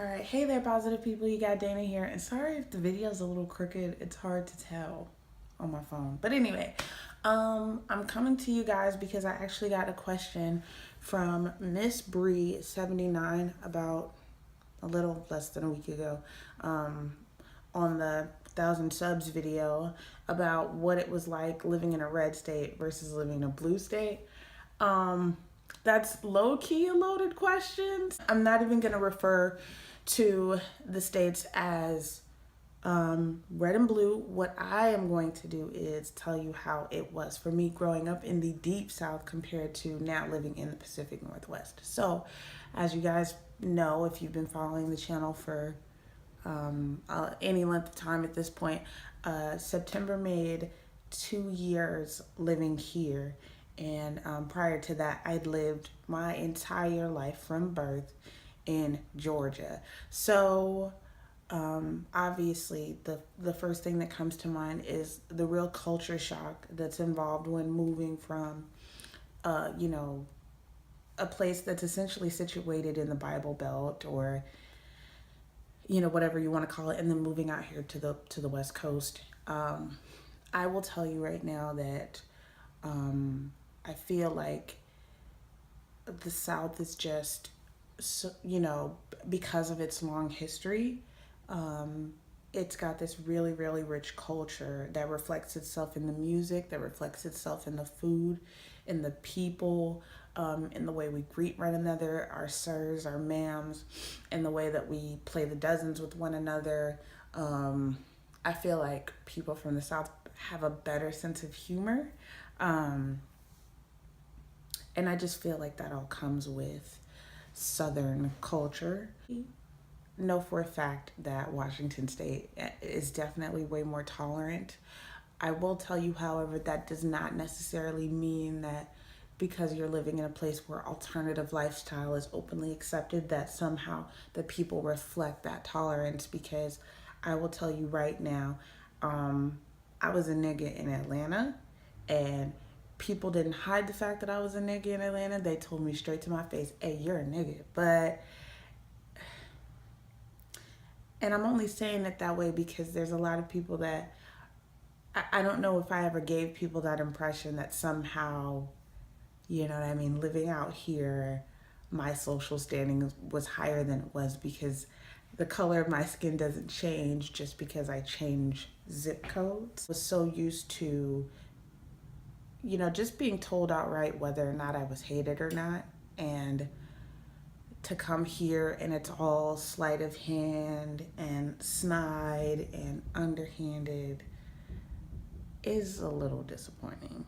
Alright, hey there positive people, you got Dana here, and sorry if the video's a little crooked, it's hard to tell on my phone. But anyway, I'm coming to you guys because I actually got a question from Miss Bree79 about a little less than a week ago, on the 1,000 subs video about what it was like living in a red state versus living in a blue state. That's low-key a loaded question. I'm not even going to refer to the states as red and blue. What I am going to do is tell you how it was for me growing up in the deep south compared to now living in the Pacific Northwest. So as you guys know, if you've been following the channel for any length of time at this point, September made 2 years living here. And prior to that, I'd lived my entire life from birth in Georgia. So obviously the first thing that comes to mind is the real culture shock that's involved when moving from, a place that's essentially situated in the Bible Belt, or whatever you want to call it, and then moving out here to the West Coast. I will tell you right now that I feel like the South is just, so, because of its long history, it's got this really, really rich culture that reflects itself in the music, that reflects itself in the food, in the people, in the way we greet one another, our sirs, our ma'ams, in the way that we play the dozens with one another. I feel like people from the South have a better sense of humor. And I just feel like that all comes with Southern culture. Know for a fact that Washington State is definitely way more tolerant. I will tell you, however, that does not necessarily mean that because you're living in a place where alternative lifestyle is openly accepted, that somehow the people reflect that tolerance. Because I will tell you right now, I was a nigga in Atlanta, and people didn't hide the fact that I was a nigga in Atlanta. They told me straight to my face, hey, you're a nigga. And I'm only saying it that way because there's a lot of people that, I don't know if I ever gave people that impression that somehow, living out here, my social standing was higher than it was, because the color of my skin doesn't change just because I change zip codes. I was so used to, just being told outright whether or not I was hated or not. And to come here and it's all sleight of hand and snide and underhanded is a little disappointing.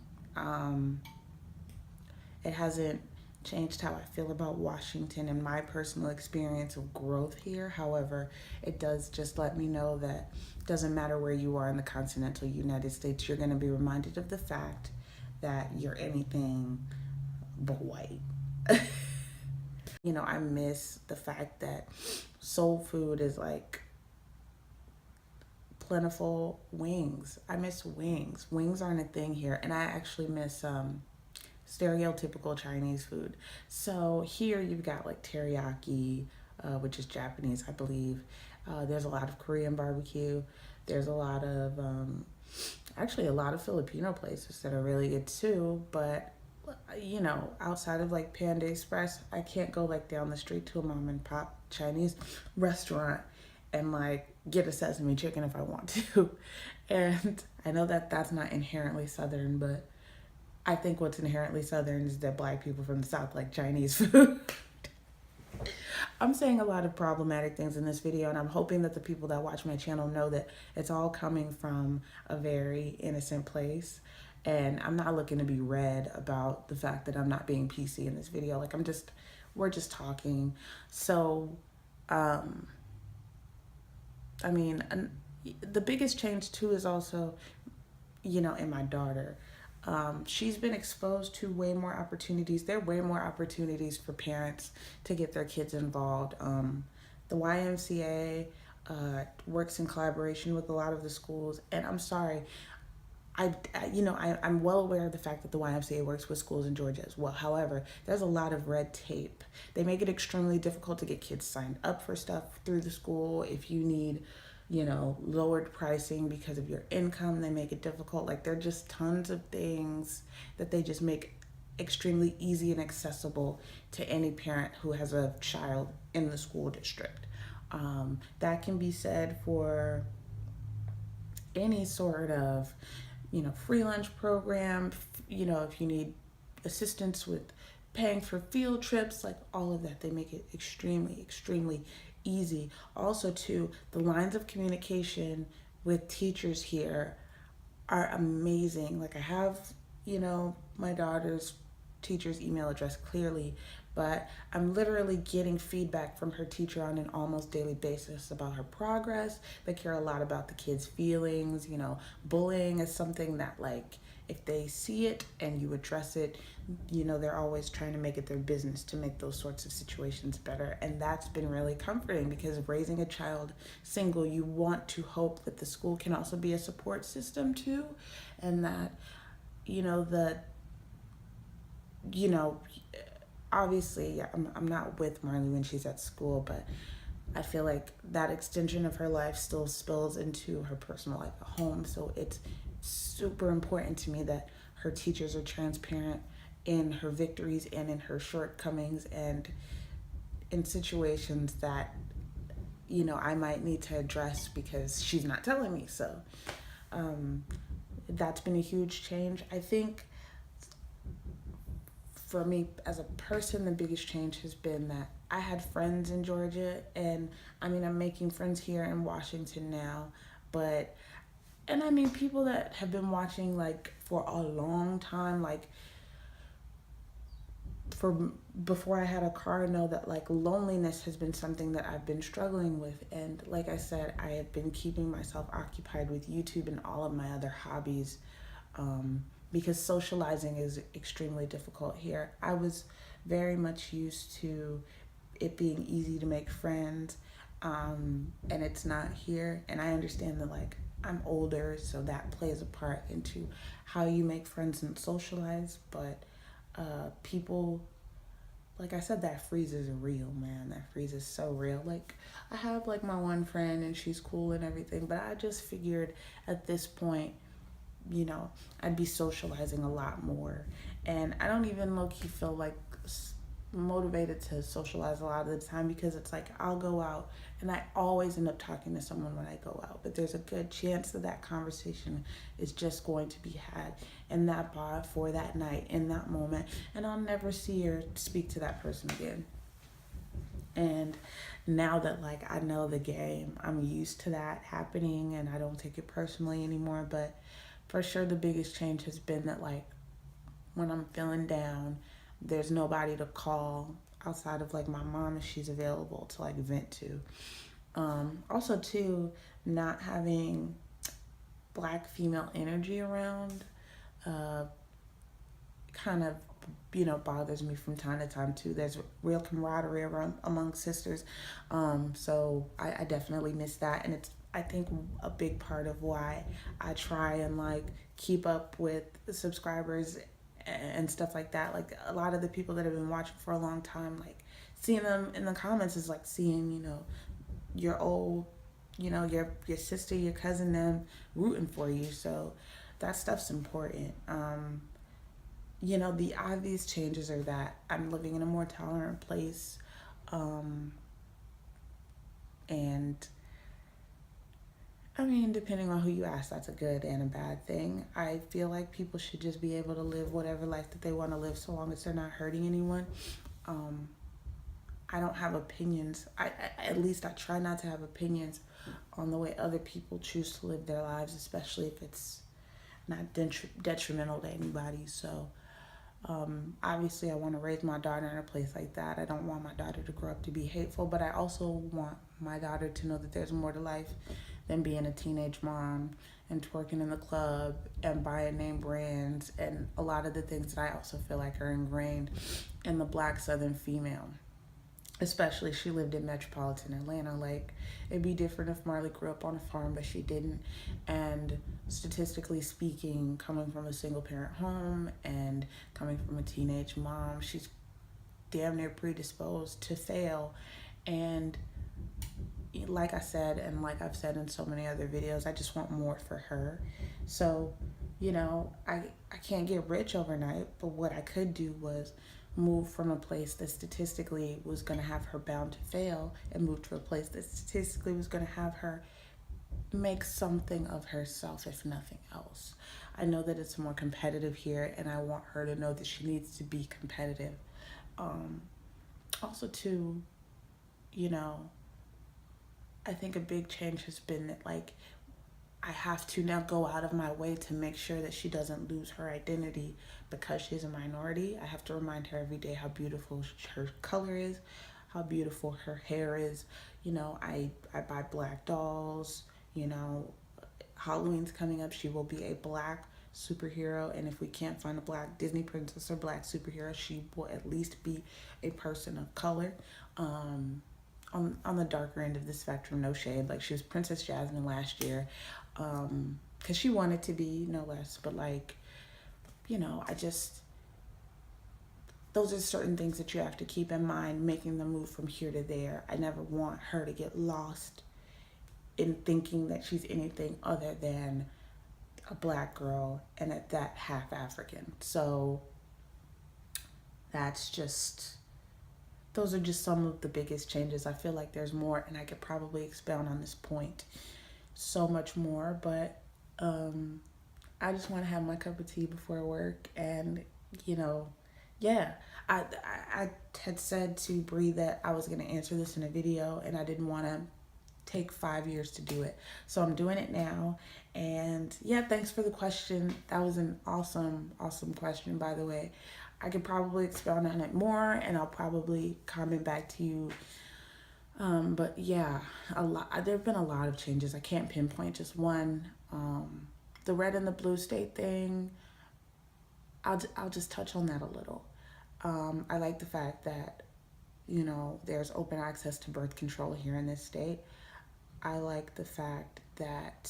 It hasn't changed how I feel about Washington and my personal experience of growth here. However, it does just let me know that it doesn't matter where you are in the continental United States, you're going to be reminded of the fact that you're anything but white. I miss the fact that soul food is like plentiful. Wings. I miss wings. Wings aren't a thing here. And I actually miss stereotypical Chinese food. So here you've got like teriyaki, which is Japanese, I believe. There's a lot of Korean barbecue. There's a lot of, actually a lot of Filipino places that are really good too. But, outside of like Panda Express, I can't go like down the street to a mom and pop Chinese restaurant and like get a sesame chicken if I want to. And I know that that's not inherently Southern, but I think what's inherently Southern is that Black people from the South like Chinese food. I'm saying a lot of problematic things in this video, and I'm hoping that the people that watch my channel know that it's all coming from a very innocent place. And I'm not looking to be read about the fact that I'm not being PC in this video. Like, we're just talking. So, the biggest change too is also, in my daughter. She's been exposed to way more opportunities. There are way more opportunities for parents to get their kids involved. The YMCA works in collaboration with a lot of the schools. And I'm sorry, I'm well aware of the fact that the YMCA works with schools in Georgia as well. However, there's a lot of red tape. They make it extremely difficult to get kids signed up for stuff through the school. If you need, lowered pricing because of your income, they make it difficult. Like, there are just tons of things that they just make extremely easy and accessible to any parent who has a child in the school district. That can be said for any sort of free lunch program, if you need assistance with paying for field trips, like all of that, they make it extremely, extremely easy. Also, too, the lines of communication with teachers here are amazing. Like, I have, my daughter's teacher's email address clearly, but I'm literally getting feedback from her teacher on an almost daily basis about her progress. They care a lot about the kids' feelings. Bullying is something that, like, if they see it and you address it, they're always trying to make it their business to make those sorts of situations better. And that's been really comforting, because raising a child single, you want to hope that the school can also be a support system too, and that, the obviously I'm not with Marley when she's at school, but I feel like that extension of her life still spills into her personal life at home. So it's super important to me that her teachers are transparent in her victories and in her shortcomings, and in situations that I might need to address because she's not telling me. So that's been a huge change. I think for me as a person, the biggest change has been that I had friends in Georgia, and I'm making friends here in Washington now, and people that have been watching, like, for a long time, like, for before I had a car, know that, like, loneliness has been something that I've been struggling with. And like I said, I have been keeping myself occupied with YouTube and all of my other hobbies, because socializing is extremely difficult here. I was very much used to it being easy to make friends, and it's not here. And I understand that, like, I'm older, so that plays a part into how you make friends and socialize. But people, like I said, that freeze is real, man. That freeze is so real. Like, I have, like, my one friend, and she's cool and everything, but I just figured at this point, I'd be socializing a lot more. And I don't even low-key feel like motivated to socialize a lot of the time, because it's like I'll go out and I always end up talking to someone when I go out, but there's a good chance that that conversation is just going to be had in that bar for that night, in that moment, and I'll never see or speak to that person again. And now that, like, I know the game, I'm used to that happening, and I don't take it personally anymore. But for sure, the biggest change has been that, like, when I'm feeling down, there's nobody to call outside of, like, my mom, if she's available to, like, vent to. Also, too, not having Black female energy around kind of bothers me from time to time too. There's real camaraderie around among sisters, so I definitely miss that. And it's, I think, a big part of why I try and, like, keep up with subscribers and stuff like that. Like, a lot of the people that have been watching for a long time, like, seeing them in the comments is like seeing your old your sister, your cousin, them rooting for you. So that stuff's important. The obvious changes are that I'm living in a more tolerant place, and depending on who you ask, that's a good and a bad thing. I feel like people should just be able to live whatever life that they want to live, so long as they're not hurting anyone. I don't have opinions. I at least I try not to have opinions on the way other people choose to live their lives, especially if it's not detrimental to anybody. So obviously, I want to raise my daughter in a place like that. I don't want my daughter to grow up to be hateful, but I also want my daughter to know that there's more to life than being a teenage mom and twerking in the club and buying name brands, and a lot of the things that I also feel like are ingrained in the Black Southern female. Especially she lived in metropolitan Atlanta. Like, it'd be different if Marley grew up on a farm, but she didn't. And statistically speaking, coming from a single parent home and coming from a teenage mom, she's damn near predisposed to fail. And like I said, and like I've said in so many other videos, I just want more for her. So, I can't get rich overnight, but what I could do was move from a place that statistically was going to have her bound to fail and move to a place that statistically was going to have her make something of herself, if nothing else. I know that it's more competitive here, and I want her to know that she needs to be competitive. Um, Also, too, you know, I think a big change has been that, like, I have to now go out of my way to make sure that she doesn't lose her identity because she's a minority. I have to remind her every day how beautiful her color is, how beautiful her hair is. I buy black dolls. You know, Halloween's coming up. She will be a black superhero. And if we can't find a black Disney princess or black superhero, she will at least be a person of color. Um, on the darker end of the spectrum, no shade. Like, she was Princess Jasmine last year, because she wanted to be, no less. But, like, I just, those are certain things that you have to keep in mind making the move from here to there. I never want her to get lost in thinking that she's anything other than a black girl, and at that, half African. So that's just, those are just some of the biggest changes. I feel like there's more, and I could probably expound on this point so much more, but I just want to have my cup of tea before work. And, you know, yeah, I had said to Bree that I was going to answer this in a video, and I didn't want to take 5 years to do it. So I'm doing it now. And yeah, thanks for the question. That was an awesome, awesome question, by the way. I could probably expound on it more, and I'll probably comment back to you. But yeah, a lot. There have been a lot of changes. I can't pinpoint just one. The red and the blue state thing. I'll just touch on that a little. I like the fact that there's open access to birth control here in this state. I like the fact that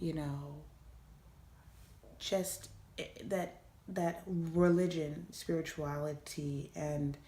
you know just that religion, spirituality, and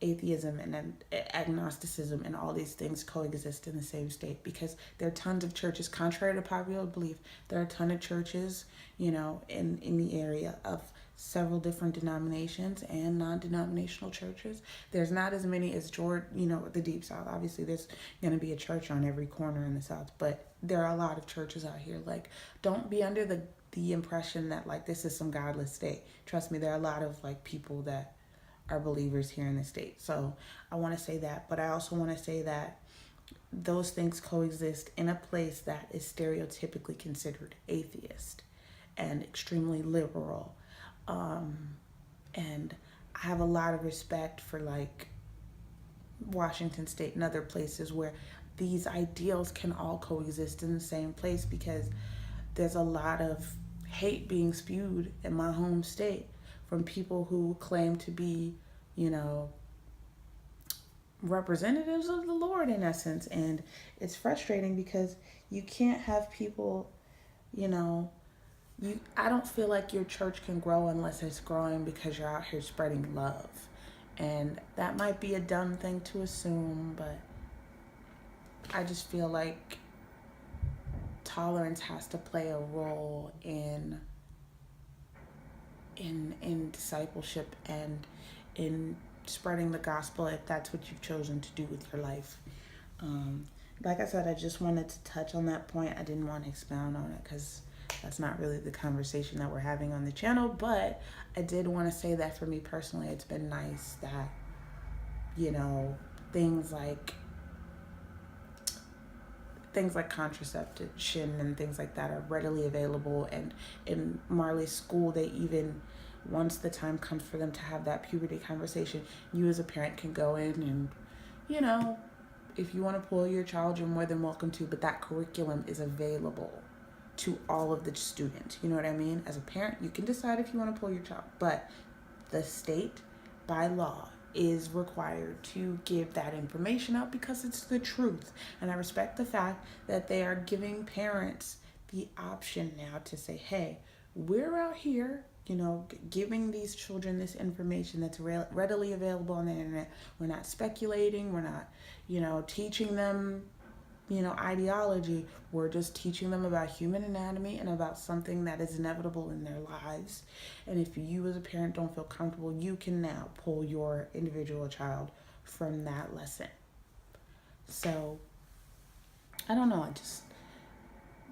atheism and agnosticism and all these things coexist in the same state, because there are tons of churches, contrary to popular belief. There are a ton of churches, in the area of several different denominations and non-denominational churches. There's not as many as the Deep South. Obviously, there's going to be a church on every corner in the South, but there are a lot of churches out here. Like, don't be under the impression that, like, this is some godless state. Trust me, there are a lot of, like, people that are believers here in the state. So I want to say that, but I also want to say that those things coexist in a place that is stereotypically considered atheist and extremely liberal. And I have a lot of respect for, like, Washington State and other places where these ideals can all coexist in the same place, because there's a lot of hate being spewed in my home state from people who claim to be, representatives of the Lord, in essence. And it's frustrating because you can't have people, I don't feel like your church can grow unless it's growing because you're out here spreading love. And that might be a dumb thing to assume, but I just feel like tolerance has to play a role in discipleship and in spreading the gospel, if that's what you've chosen to do with your life. Like I said, I just wanted to touch on that point. I didn't want to expound on it because that's not really the conversation that we're having on the channel, but I did want to say that for me personally, it's been nice that, things like contraception and things like that are readily available. And in Marley's school, they even, once the time comes for them to have that puberty conversation, you as a parent can go in and, if you want to pull your child, you're more than welcome to, but that curriculum is available to all of the students. You know what I mean? As a parent, you can decide if you want to pull your child, but the state, by law, is required to give that information out because it's the truth. And I respect the fact that they are giving parents the option now to say, hey, we're out here, giving these children this information that's readily available on the internet. We're not speculating. We're not, teaching them, ideology. We're just teaching them about human anatomy and about something that is inevitable in their lives. And if you as a parent don't feel comfortable, you can now pull your individual child from that lesson. So, I don't know.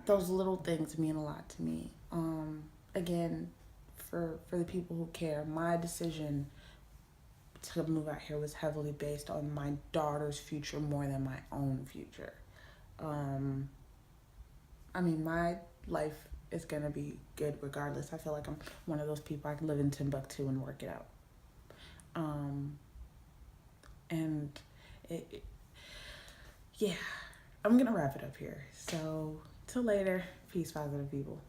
Those little things mean a lot to me. Again, for the people who care, my decision to move out here was heavily based on my daughter's future more than my own future. My life is gonna be good regardless. I feel like I'm one of those people. I can live in Timbuktu and work it out. And yeah, I'm gonna wrap it up here. So till later, peace, positive people.